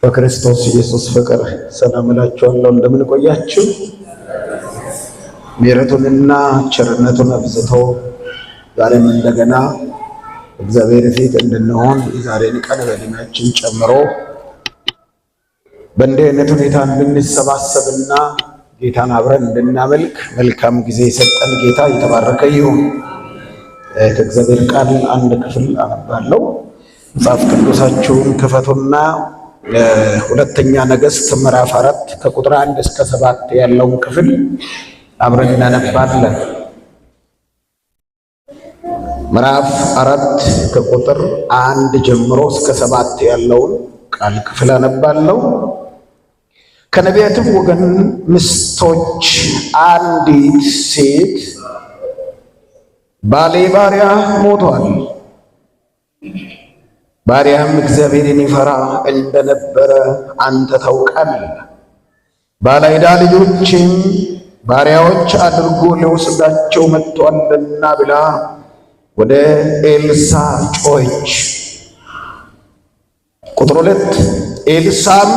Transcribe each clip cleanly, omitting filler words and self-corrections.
በክርስቶስ ኢየሱስ ፍቅር ሰላም እላችኋለሁ። እንደምን ቆያችሁ? ምሕረቱንና ቸርነቱን አብዝቶ ዛሬም እንደገና እግዚአብሔር ፊት እንድንሆን የዛሬን ቀን በዕድሜያችን ጨምሮ በእንዲህ አይነት ሁኔታ እንድንሰባሰብና ጌታን አብረን እንድናመልክ መልካም ጊዜ የሰጠን ጌታ የተባረከ ይሁን። ከእግዚአብሔር ቃል አንድ ክፍል አነባለሁ። መጽሐፍ ቅዱሳችሁን ክፈቱና ሁለተኛ ነገሥት ምዕራፍ 4 ከቁጥር 1 እስከ 7 ያለውን ክፍል አብረን እናነባለን። ምዕራፍ 4 ከቁጥር 1 ጀምሮ እስከ 7 ያለውን ቃል ክፍል አነባለሁ። ከነቢያትም ወገን ምስቶች አንዲት ሴት ባሌ ባሪያ ሞቷል፣ ባሪያም እግዚአብሔርን ይፈራ እንደነበረ አንተ ታውቃለህ፣ ባለዕዳ ልጆችም ባሪያዎች አድርጎ ሊወስዳቸው መጥቷልና ብላ ወደ ኤልሳዕ ጮኸች። ቁጥር 2 ኤልሳዕም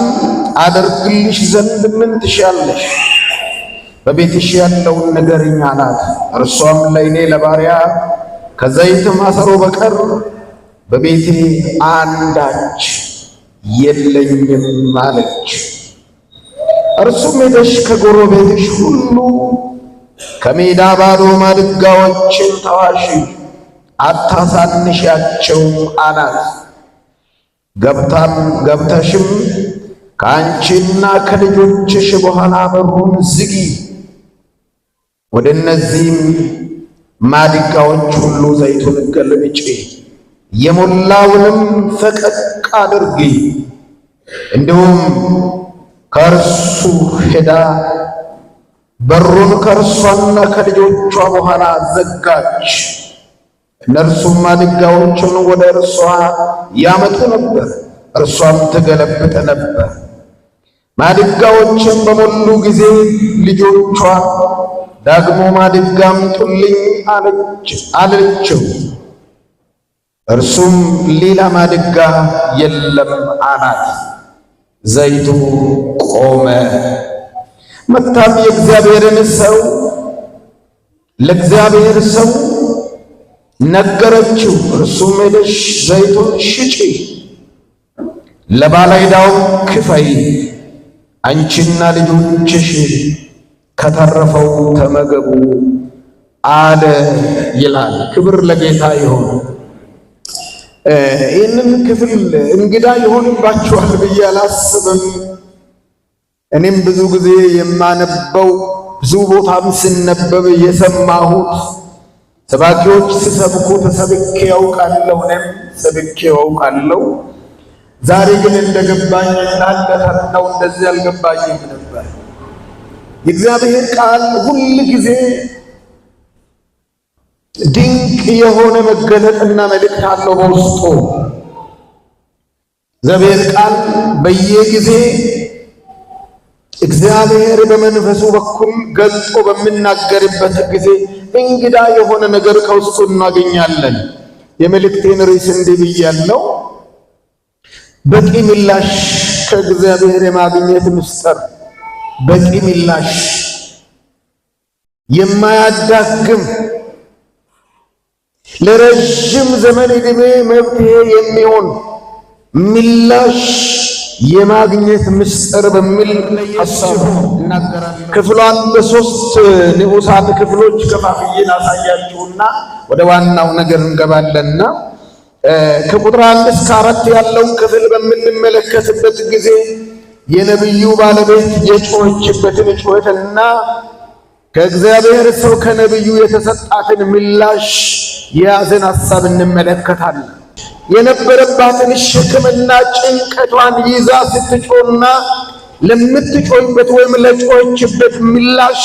አደርግልሽ ዘንድ ምን ትሻለሽ? በቤትሽ ያለውን ንገሪኝ አላት። እርሷም ለእኔ ለባሪያ ከዘይት ማሰሮ በቀር በቤቴ አንዳች የለኝም አለች። እርሱም ሄደሽ ከጎረቤትሽ ሁሉ ከሜዳ ባዶ ማድጋዎችን ተዋሺ፣ አታሳንሻቸውም አላት። ገብተሽም ከአንቺና ከልጆችሽ በኋላ በሩን ዝጊ፣ ወደ እነዚህም ማድጋዎች ሁሉ ዘይቱን ገልብጪ፣ የሞላውንም ፈቀቅ አድርጊ። እንዲሁም ከእርሱ ሄዳ በሩን ከእርሷና ከልጆቿ በኋላ ዘጋች። እነርሱም ማድጋዎቹን ወደ እርሷ ያመጡ ነበር፣ እርሷም ትገለብጥ ነበር። ማድጋዎችን በሞሉ ጊዜ ልጆቿ ደግሞ ማድጋ አምጡልኝ አለችው። እርሱም ሌላ ማድጋ የለም አላት። ዘይቱ ቆመ። መጥታም የእግዚአብሔርን ሰው ለእግዚአብሔር ሰው ነገረችው። እርሱም ሄደሽ ዘይቱን ሽጪ፣ ለባለዕዳውም ክፈይ፣ አንቺና ልጆችሽ ከተረፈው ተመገቡ አለ ይላል። ክብር ለጌታ ይሁን። ይህንን ክፍል እንግዳ ይሆንባችኋል ብዬ አላስብም። እኔም ብዙ ጊዜ የማነበው ብዙ ቦታም ስነበብ የሰማሁት ሰባኪዎች ሲሰብኩ ተሰብኬ ያውቃለሁ፣ እኔም ሰብኬ ያውቃለሁ። ዛሬ ግን እንደገባኝ እናንተው እንደዚህ አልገባኝም ነበር። የእግዚአብሔር ቃል ሁል ጊዜ ድንቅ የሆነ መገለጥና መልእክት አለው በውስጡ። እግዚአብሔር ቃል በየጊዜ እግዚአብሔር በመንፈሱ በኩል ገልጦ በሚናገርበት ጊዜ እንግዳ የሆነ ነገር ከውስጡ እናገኛለን። የመልእክቴን ርዕስ እንዲህ ብያለሁ፣ በቂ ምላሽ ከእግዚአብሔር የማግኘት ምስጢር። በቂ ምላሽ፣ የማያዳግም ለረጅም ዘመን ዕድሜ መፍትሄ የሚሆን ምላሽ የማግኘት ምስጢር በሚል ሐሳብ እናገራለሁ። ክፍሏን በሶስት ንዑሳን ክፍሎች ከፋፍዬ ላሳያችሁና ወደ ዋናው ነገር እንገባለንና ከቁጥር 1 እስከ 4 ያለውን ክፍል በምንመለከትበት ጊዜ የነብዩ ባለቤት የጮኸችበትን ጩኸትና ከእግዚአብሔር ሰው ከነብዩ የተሰጣትን ምላሽ የያዘን ሐሳብ እንመለከታለን። የነበረባትን ሸክምና ጭንቀቷን ይዛ ስትጮህና ለምትጮህበት ወይም ለጮኸችበት ምላሽ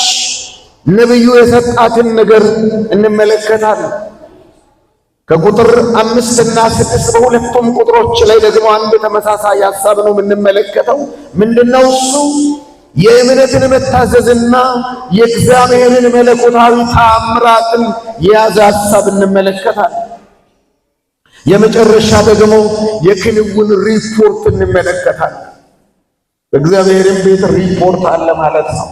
ነብዩ የሰጣትን ነገር እንመለከታለን። ከቁጥር 5 እና 6 በሁለቱም ቁጥሮች ላይ ደግሞ አንድ ተመሳሳይ ሐሳብ ነው የምንመለከተው። ምንድነው እሱ? የእምነትን መታዘዝና የእግዚአብሔርን መለኮታዊ ተአምራትን የያዘ ሐሳብ እንመለከታለን። የመጨረሻ ደግሞ የክንውን ሪፖርት እንመለከታለን። በእግዚአብሔርም ቤት ሪፖርት አለ ማለት ነው።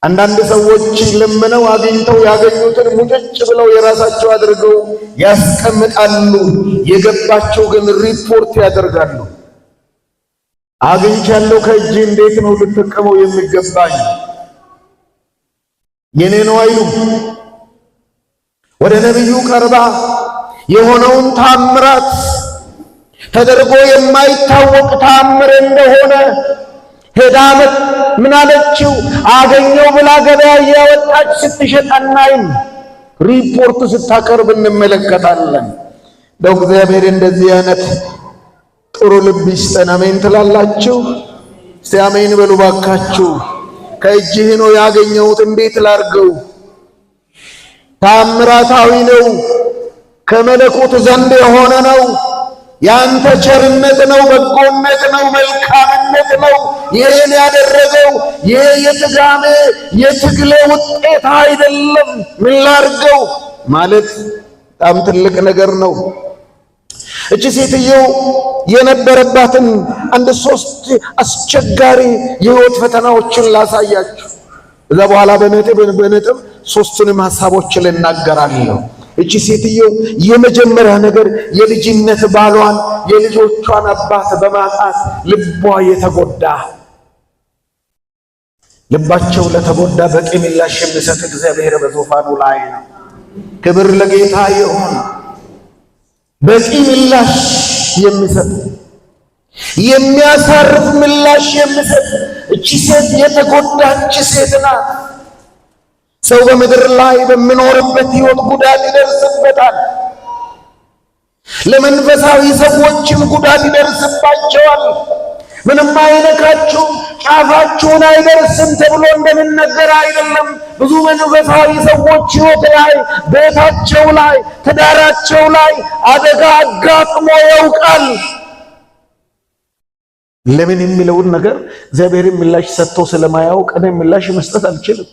አንዳንድ ሰዎች ለምነው አግኝተው ያገኙትን ሙጭጭ ብለው የራሳቸው አድርገው ያስቀምጣሉ። የገባቸው ግን ሪፖርት ያደርጋሉ። አግኝቻለሁ ከእጅ እንዴት ነው ልትጠቀመው የሚገባኝ? የኔ ነው አይሉም። ወደ ነቢዩ ቀርባ የሆነውን ታምራት ተደርጎ የማይታወቅ ታምር እንደሆነ ሄዳ ምን አለችው? አገኘው ብላ ገበያ እያወጣች ስትሸጥ አናይም። ሪፖርት ስታቀርብ እንመለከታለን። እንደው እግዚአብሔር እንደዚህ አይነት ጥሩ ልብ ይስጠን። አሜን ትላላችሁ? እስቲ አሜን በሉ ባካችሁ። ከእጅህ ነው ያገኘሁት እንዴት ላርገው? ታምራታዊ ነው፣ ከመለኮት ዘንድ የሆነ ነው። ያንተ ቸርነት ነው፣ በጎነት ነው፣ መልካምነት ነው ይሄን ያደረገው። ይሄ የትጋሜ የትግሌ ውጤት አይደለም። ምን ላርገው ማለት በጣም ትልቅ ነገር ነው። እቺ ሴትዮ የነበረባትን አንድ 3 አስቸጋሪ የህይወት ፈተናዎችን ላሳያችሁ። እዛ በኋላ በነጥብ 3ቱንም ሐሳቦች ልናገራለሁ። እቺ ሴትዮ የመጀመሪያ ነገር የልጅነት ባሏን የልጆቿን አባት በማጣት ልቧ የተጎዳ፣ ልባቸው ለተጎዳ በቂ ምላሽ የሚሰጥ እግዚአብሔር በዙፋኑ ላይ ነው። ክብር ለጌታ ይሁን። በቂ ምላሽ የሚሰጥ የሚያሳርፍ ምላሽ የሚሰጥ እቺ ሴት የተጎዳች ሴት ናት። ሰው በምድር ላይ በሚኖርበት ህይወት ጉዳት ይደርስበታል። ለመንፈሳዊ ሰዎችም ጉዳት ይደርስባቸዋል። ምንም አይነካችሁም፣ ጫፋችሁን አይደርስም ተብሎ እንደሚነገር አይደለም። ብዙ መንፈሳዊ ሰዎች ህይወት ላይ፣ ቤታቸው ላይ፣ ትዳራቸው ላይ አደጋ አጋጥሞ ያውቃል። ለምን የሚለውን ነገር እግዚአብሔር ምላሽ ሰጥቶ ስለማያውቅ እኔ ምላሽ መስጠት አልችልም።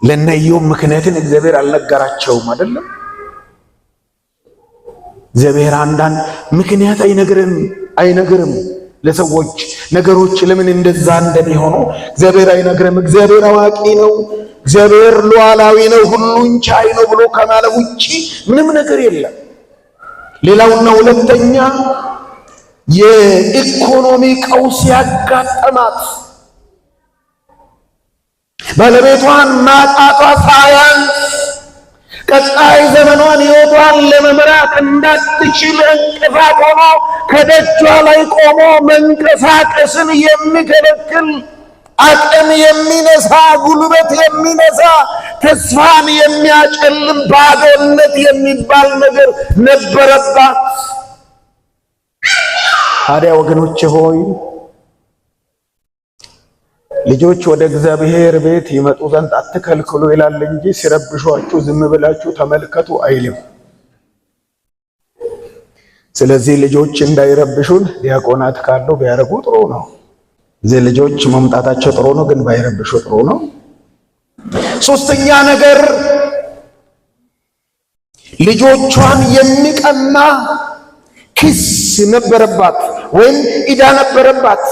ለነየው ምክንያትን እግዚአብሔር አልነገራቸውም አይደለም። እግዚአብሔር አንዳንድ ምክንያት አይነግርም ለሰዎች ነገሮች ለምን እንደዛ እንደሚሆኑ እግዚአብሔር አይነግርም። እግዚአብሔር አዋቂ ነው፣ እግዚአብሔር ሉዓላዊ ነው፣ ሁሉን ቻይ ነው ብሎ ከማለት ውጪ ምንም ነገር የለም። ሌላውና ሁለተኛ የኢኮኖሚ ቀውስ ያጋጠማት ባለቤቷን ማጣቷ ሳያንስ ቀጣይ ዘመኗን ሕይወቷን ለመምራት እንዳትችል እንቅፋት ሆኖ ከደጇ ላይ ቆሞ መንቀሳቀስን የሚከለክል አቅም የሚነሳ ጉልበት የሚነሳ ተስፋን የሚያጨልም ባዶነት የሚባል ነገር ነበረባት። ታዲያ ወገኖቼ ሆይ ልጆች ወደ እግዚአብሔር ቤት ይመጡ ዘንድ አትከልክሉ ይላል እንጂ ሲረብሿችሁ ዝም ብላችሁ ተመልከቱ አይልም። ስለዚህ ልጆች እንዳይረብሹን ዲያቆናት ካለው ቢያረጉ ጥሩ ነው። እዚህ ልጆች መምጣታቸው ጥሩ ነው፣ ግን ባይረብሹ ጥሩ ነው። ሶስተኛ ነገር ልጆቿን የሚቀማ ክስ ነበረባት ወይም ዕዳ ነበረባት።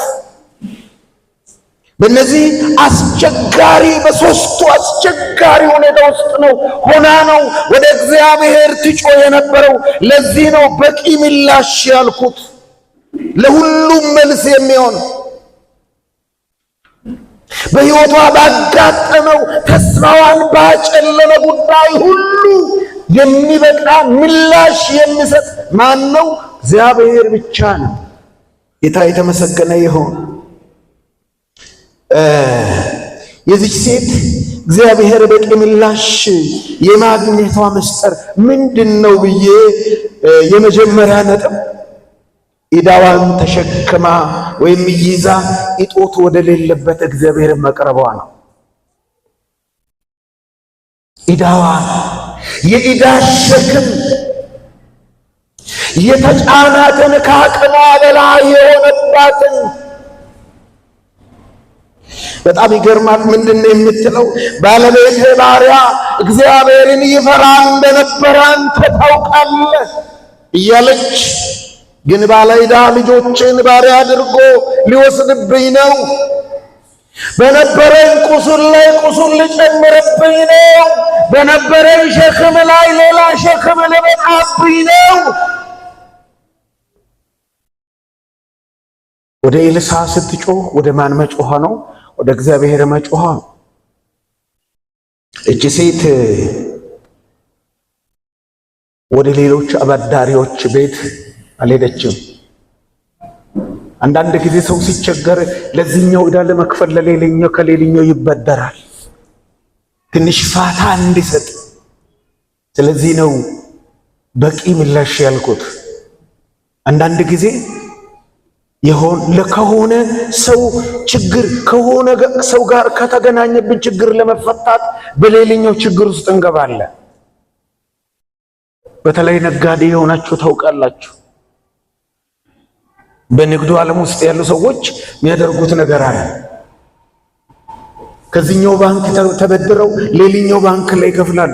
በእነዚህ አስቸጋሪ በሶስቱ አስቸጋሪ ሁኔታ ውስጥ ሆና ነው ወደ እግዚአብሔር ትጮህ የነበረው። ለዚህ ነው በቂ ምላሽ ያልኩት፣ ለሁሉም መልስ የሚሆን በሕይወቷ ባጋጠመው ተስፋዋን ባጨለመ ጉዳይ ሁሉ የሚበቃ ምላሽ የሚሰጥ ማን ነው? እግዚአብሔር ብቻ ነው። ጌታ የተመሰገነ ይሁን። የዚች ሴት እግዚአብሔር በቂ ምላሽ የማግኘቷ ምስጢር ምንድነው ብዬ የመጀመሪያ ነጥብ ዕዳዋን ተሸክማ ወይም ይዛ እጦት ወደሌለበት እግዚአብሔር መቅረቧ ነው። ዕዳዋን የዕዳ ሸክም የተጫናትን ከአቅሟ በላይ የሆነባትን በጣም ይገርማል። ምንድነው የምትለው? ባለቤቴ ባሪያ እግዚአብሔርን ይፈራ እንደነበረ አንተ ታውቃለህ እያለች ግን ባለዕዳ ልጆችን ባሪያ አድርጎ ሊወስድብኝ ነው። በነበረኝ ቁስል ላይ ቁስል ሊጨምርብኝ ነው። በነበረኝ ሸክም ላይ ሌላ ሸክም ሊመጣብኝ ነው። ወደ ኤልሳ ስትጮህ ወደ ማን መጮህ ነው? ወደ እግዚአብሔር መጮህ ነው። እቺ ሴት ወደ ሌሎች አበዳሪዎች ቤት አልሄደችም። አንዳንድ ጊዜ ሰው ሲቸገር ለዚህኛው ዕዳ ለመክፈል ለሌላኛው ከሌላኛው ይበደራል ትንሽ ፋታ እንዲሰጥ። ስለዚህ ነው በቂ ምላሽ ያልኩት። አንዳንድ ጊዜ ከሆነ ሰው ችግር ከሆነ ሰው ጋር ከተገናኘብን ችግር ለመፈታት በሌላኛው ችግር ውስጥ እንገባለን። በተለይ ነጋዴ የሆናችሁ ታውቃላችሁ። በንግዱ ዓለም ውስጥ ያሉ ሰዎች የሚያደርጉት ነገር አለ። ከዚህኛው ባንክ ተበድረው ሌላኛው ባንክ ላይ ይከፍላሉ።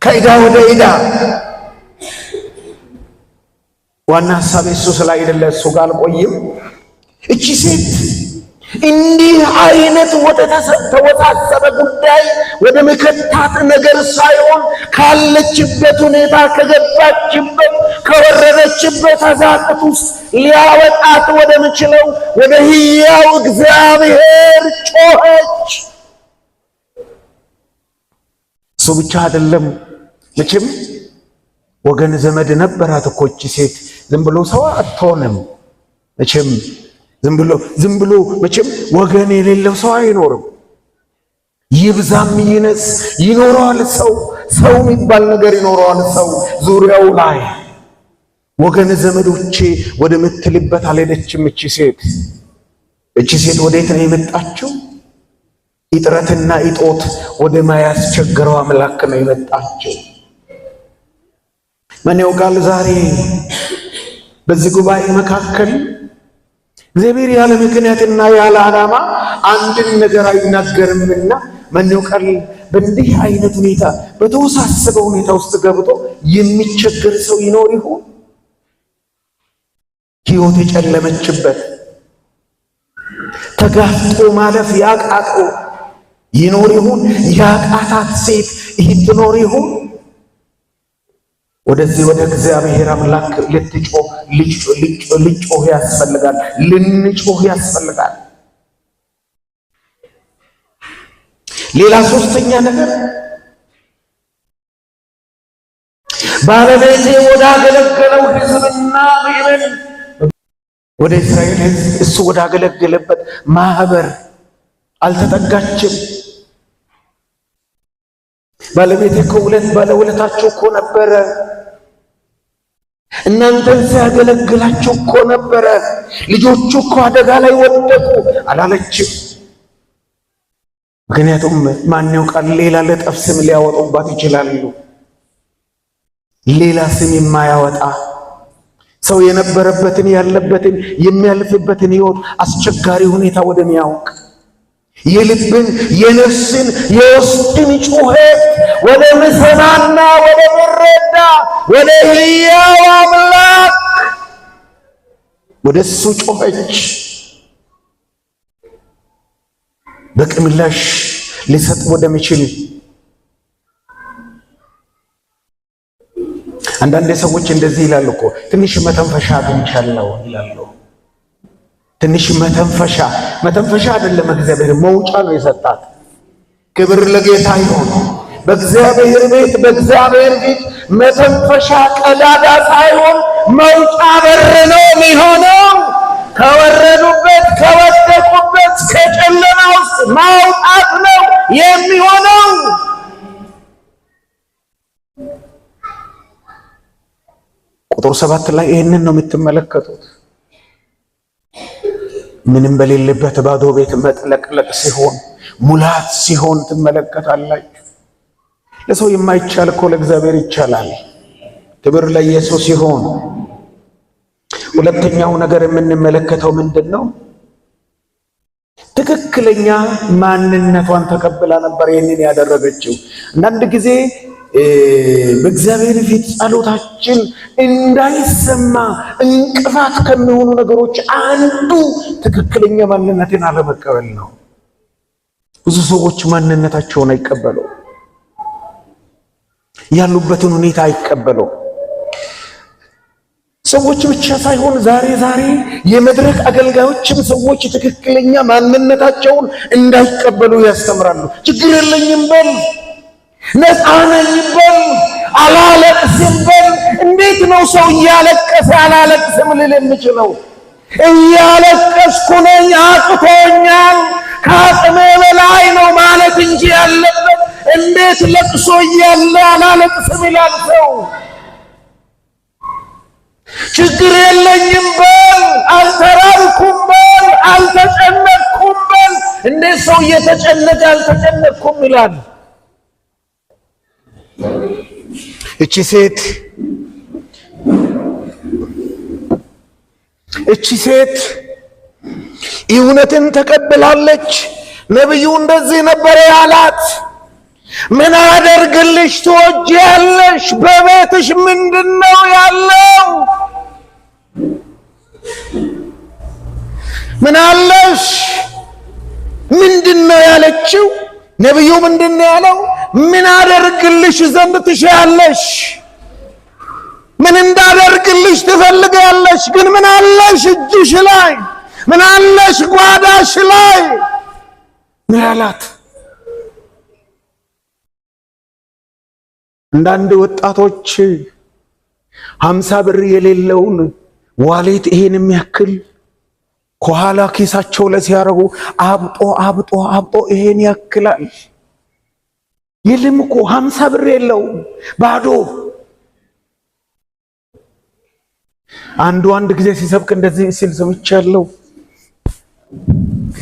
ከዕዳ ወደ ዕዳ። ዋና ሐሳቤ እሱ ስላይደለ እሱ ጋር አልቆይም። እቺ ሴት እንዲህ አይነት ወደ ተወሳሰበ ጉዳይ ወደ መከታት ነገር ሳይሆን ካለችበት ሁኔታ ከገባችበት ከወረደችበት አዛቅት ውስጥ ሊያወጣት ወደ ምችለው ወደ ሕያው እግዚአብሔር ጮኸች። እሱ ብቻ አይደለም፣ መቼም ወገን ዘመድ ነበራት እኮ እቺ ሴት። ዝም ብሎ ሰው አትሆንም መቼም። ዝም ብሎ መቼም ወገን የሌለው ሰው አይኖርም። ይብዛም ይነስ ይኖረዋል ሰው የሚባል ነገር ይኖረዋል ሰው ዙሪያው ላይ። ወገን ዘመዶቼ ወደ ምትልበት አልሄደችም እቺ ሴት። እቺ ሴት ወዴት ነው የመጣችው? እጥረትና እጦት ወደ ማያስቸግረው አምላክ ነው የመጣችው። ምን ያውቃል ዛሬ በዚህ ጉባኤ መካከል እግዚአብሔር ያለ ምክንያትና ያለ ዓላማ አንድን ነገር አይናገርምና ምን ያውቃል በእንዲህ አይነት ሁኔታ በተወሳሰበ ሁኔታ ውስጥ ገብቶ የሚቸገር ሰው ይኖር ይሆን? ሕይወት የጨለመችበት ተጋፍጦ ማለፍ ያቃተው ይኖር ይሆን? ያቃታት ሴት ይህ ትኖር ይሆን? ወደዚህ ወደ እግዚአብሔር አምላክ ልጮህ ያስፈልጋል፣ ልንጮህ ያስፈልጋል። ሌላ ሶስተኛ ነገር ባለቤቴ ወዳገለገለው ሕዝብና ምዕመን ወደ እስራኤል ሕዝብ እሱ ወዳገለገለበት ማህበር አልተጠጋችም። ባለቤቴ ከሁለት ባለውለታቸው እኮ ነበረ፣ እናንተን ሲያገለግላቸው እኮ ነበረ፣ ልጆቹ እኮ አደጋ ላይ ወደቁ አላለችም። ምክንያቱም ማን ያውቃል ሌላ ለጠፍ ስም ሊያወጡባት ይችላሉ። ሌላ ስም የማያወጣ ሰው የነበረበትን ያለበትን የሚያልፍበትን ሕይወት አስቸጋሪ ሁኔታ ወደሚያውቅ የልብን የነፍስን የውስጥን ጩኸት ወደ ምሰማና ወደ ምረዳ ወደ ሕያው አምላክ ወደ እሱ ጮኸች። በቂ ምላሽ ሊሰጥ ወደሚችል አንዳንድ ሰዎች እንደዚህ ይላሉ እኮ ትንሽ መተንፈሻ አግኝቻለሁ ይላሉ። ትንሽ መተንፈሻ አይደለም፣ እግዚአብሔር መውጫ ነው የሰጣት። ክብር ለጌታ ይሁን። በእግዚአብሔር ቤት በእግዚአብሔር ፊት መተንፈሻ ቀዳዳ ሳይሆን መውጫ በር ነው የሚሆነው። ከወረዱበት ከወደቁበት ከጨለማ ውስጥ ማውጣት ነው የሚሆነው። ቁጥር 7 ላይ ይህንን ነው የምትመለከቱት። ምንም በሌለበት ባዶ ቤት መጥለቅለቅ ሲሆን ሙላት ሲሆን ትመለከታላችሁ። ለሰው የማይቻል እኮ ለእግዚአብሔር ይቻላል። ክብር ለኢየሱስ ይሁን። ሁለተኛው ነገር የምንመለከተው ምንድነው? ትክክለኛ ማንነቷን ተቀብላ ነበር ይህንን ያደረገችው። አንዳንድ ጊዜ በእግዚአብሔር ፊት ጸሎታችን እንዳይሰማ እንቅፋት ከሚሆኑ ነገሮች አንዱ ትክክለኛ ማንነትን አለመቀበል ነው። ብዙ ሰዎች ማንነታቸውን አይቀበሉ፣ ያሉበትን ሁኔታ አይቀበሉ። ሰዎች ብቻ ሳይሆን ዛሬ የመድረክ አገልጋዮችም ሰዎች ትክክለኛ ማንነታቸውን እንዳይቀበሉ ያስተምራሉ። ችግር የለኝም በል፣ ነፃ ነኝ በል፣ አላለቅስም በል። እንዴት ነው ሰው እያለቀሰ አላለቅስም ልል የምችለው? እያለቀስኩ ነኝ፣ አቅቶኛል፣ ከአቅሜ በላይ ነው ማለት እንጂ ያለበት እንዴት ለቅሶ እያለ አላለቅስም ይላል ሰው? ችግር የለኝም በል፣ አልተራብኩም በል፣ አልተጨነቅኩም በል። እንዴት ሰው እየተጨነቀ አልተጨነቅኩም ይላል? እቺ ሴት እውነትን ተቀብላለች። ነብዩ እንደዚህ ነበር ያላት፣ ምን አደርግልሽ ትወጂያለሽ? በቤትሽ ምንድነው ያለው? ምን አለሽ? ምንድነው ያለችው? ነብዩ ምንድነው ያለው? ምን አደርግልሽ ዘንድ ትሻለሽ? ምን እንዳደርግልሽ ትፈልጋለሽ? ግን ምን አለሽ እጅሽ ላይ? ምን አለሽ ጓዳሽ ላይ? ምን ያላት? አንዳንድ ወጣቶች 50 ብር የሌለውን ዋሌት ይሄን የሚያክል ከኋላ ኪሳቸው ላይ ሲያረጉ አብጦ ይሄን ያክላል። የለም እኮ 50 ብር የለው ባዶ። አንድ ጊዜ ሲሰብክ እንደዚህ ሲል ሰምቻለሁ።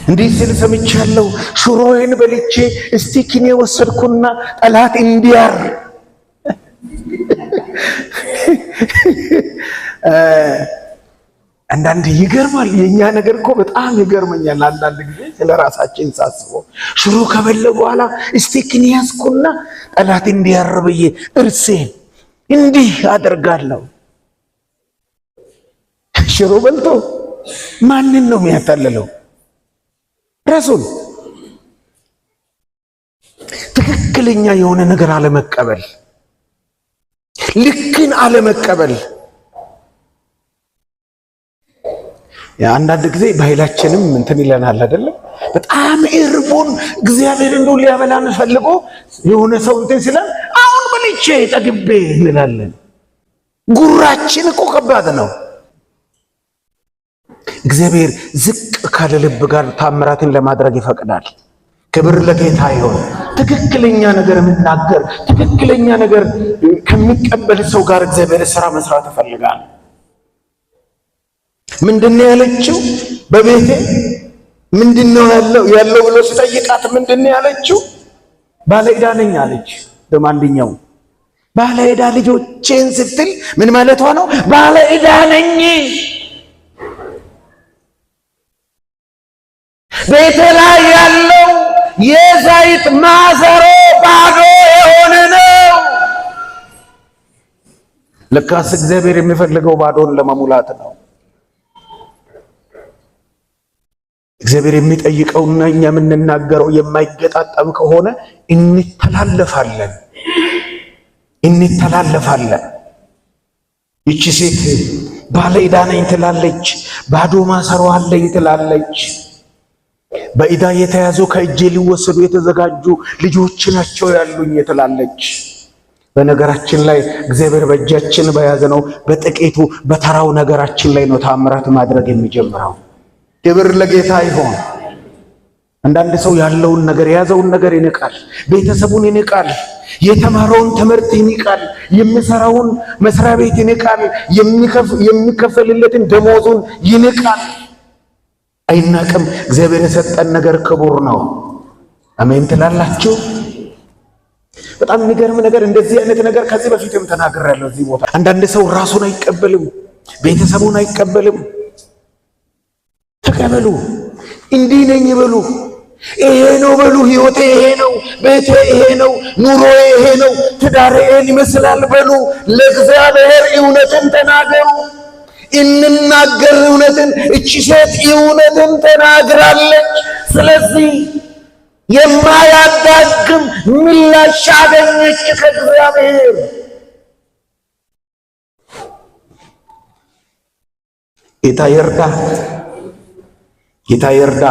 እንዲህ ሲል ሰምቻለሁ፣ ሽሮዬን በልቼ እስቲኪኔ ወሰድኩና ጠላት እንዲያር አንዳንድ ይገርማል። የኛ ነገር እኮ በጣም ይገርመኛል። አንዳንድ ጊዜ ስለራሳችን ሳስበው ሽሮ ከበለ በኋላ እስቲኪኔ ያዝኩና ጠላት እንዲያር ብዬ እርሴን እንዲህ አደርጋለሁ። ሽሮ በልቶ ማንን ነው የሚያታልለው? ራሱን። ትክክለኛ የሆነ ነገር አለመቀበል፣ ልክን አለመቀበል። አንዳንድ ጊዜ በኃይላችንም እንትን ይለናል አይደለም? በጣም እርቦን እግዚአብሔር እንደው ሊያበላን ፈልጎ የሆነ ሰው እንትን ሲለን አሁን በልቼ ጠግቤ እንላለን። ጉራችን እኮ ከባድ ነው። እግዚአብሔር ዝቅ ካለ ልብ ጋር ታምራትን ለማድረግ ይፈቅዳል። ክብር ለጌታ ይሁን። ትክክለኛ ነገር የምናገር ትክክለኛ ነገር ከሚቀበል ሰው ጋር እግዚአብሔር ሥራ መስራት ይፈልጋል። ምንድነው ያለችው? በቤቴ ምንድነው ያለው ብሎ ሲጠይቃት ምንድነው ያለችው? ባለ ዕዳ ነኝ አለች። በማንኛው ባለ ዕዳ ልጆቼን ስትል ምን ማለቷ ነው? ባለ ዕዳ ነኝ፣ ቤቴ ላይ ያለው የዘይት ማሰሮ ባዶ የሆነ ነው። ለካስ እግዚአብሔር የሚፈልገው ባዶን ለመሙላት ነው። እግዚአብሔር የሚጠይቀውና እኛ የምንናገረው የማይገጣጠም ከሆነ እንተላለፋለን። ይቺ ሴት ባለ ዕዳ ነኝ ትላለች፣ ባዶ ማሰሮ አለኝ ትላለች። በዕዳ የተያዙ ከእጄ ሊወሰዱ የተዘጋጁ ልጆች ናቸው ያሉኝ ትላለች። በነገራችን ላይ እግዚአብሔር በእጃችን በያዘነው በጥቂቱ በተራው ነገራችን ላይ ነው ታምራት ማድረግ የሚጀምረው። ክብር ለጌታ ይሁን። አንዳንድ ሰው ያለውን ነገር የያዘውን ነገር ይንቃል፣ ቤተሰቡን ይንቃል፣ የተማረውን ትምህርት ይንቃል፣ የሚሰራውን መስሪያ ቤት ይንቃል፣ የሚከፈልለትን ደሞዙን ይንቃል። አይናቅም። እግዚአብሔር የሰጠን ነገር ክቡር ነው። አሜን ትላላችሁ? በጣም የሚገርም ነገር፣ እንደዚህ አይነት ነገር ከዚህ በፊትም ተናግሬያለሁ እዚህ ቦታ። አንዳንድ ሰው ራሱን አይቀበልም፣ ቤተሰቡን አይቀበልም። ተቀበሉ፣ እንዲህ ነኝ ይበሉ። ይሄ ነው በሉ። ህይወቴ ይሄ ነው፣ ቤቴ ይሄ ነው፣ ኑሮዬ ይሄ ነው፣ ትዳሬ ይሄን ይመስላል በሉ። ለእግዚአብሔር እውነትን ተናገሩ። እንናገር እውነትን። እቺ ሴት እውነትን ተናግራለች። ስለዚህ የማያዳግም ምላሽ አገኘች ከእግዚአብሔር። ጌታ ይርዳ፣ ጌታ ይርዳ።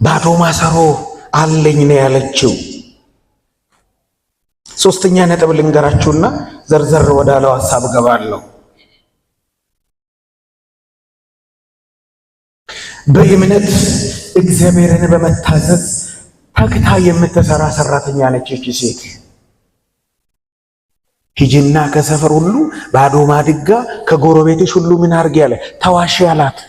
ባዶ ማሰሮ አለኝ ነው ያለችው። ሶስተኛ ነጥብ ልንገራችሁና ዘርዘር ወዳለው ሐሳብ ገባለሁ። በእምነት እግዚአብሔርን በመታዘዝ ተግታ የምትሰራ ሰራተኛ ነች እቺ ሴት። ሂጂና ከሰፈር ሁሉ ባዶ ማድጋ ከጎረቤትሽ ሁሉ ምን አርጊ ያለ ተዋሽ ያላት።